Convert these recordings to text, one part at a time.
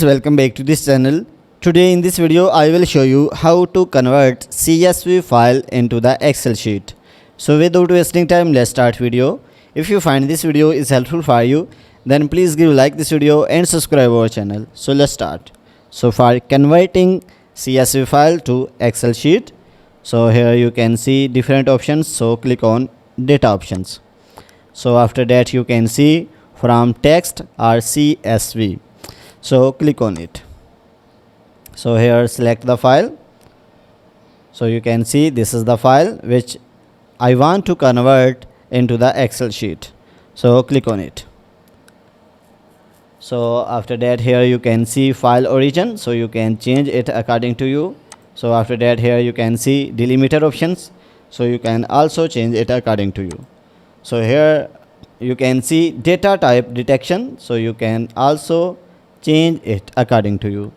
Welcome back to this channel. Today in this video I will show you how to convert CSV file into the Excel sheet. So without wasting time, let's start video. If you find this video is helpful for you, then please give like this video and subscribe our channel. So let's start. So for converting CSV file to Excel sheet, so here you can see different options. So click on data options. So after that you can see from text or CSV. So click on it. So here select the file. So you can see this is the file which I want to convert into the Excel sheet. So click on it. So after that here you can see file origin. So you can change it according to you. So after that here you can see delimiter options. So you can also change it according to you. So here you can see data type detection. So you can also change it according to you.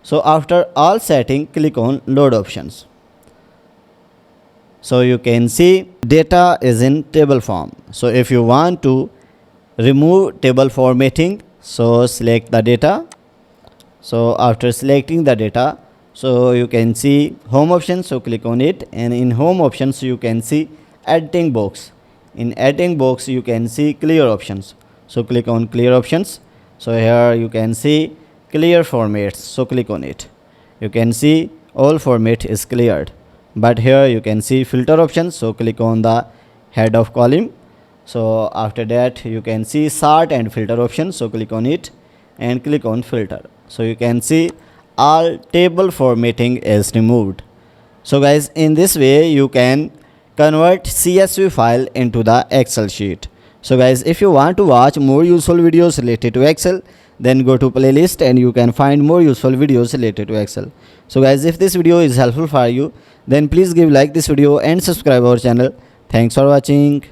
So after all setting, click on load options. So you can see data is in table form. So if you want to remove table formatting, so select the data. So after selecting the data, so you can see home options. So click on it, and in home options you can see editing box. In editing box you can see clear options. So click on clear options. So here you can see clear formats. So click on it. You can see all format is cleared, but here you can see filter options. So click on the head of column. So after that you can see sort and filter options. So click on it and click on filter. So you can see all table formatting is removed. So guys, in this way you can convert CSV file into the Excel sheet. So guys, if you want to watch more useful videos related to Excel, then go to playlist and you can find more useful videos related to Excel. So guys, if this video is helpful for you, then please give like this video and subscribe our channel. Thanks for watching.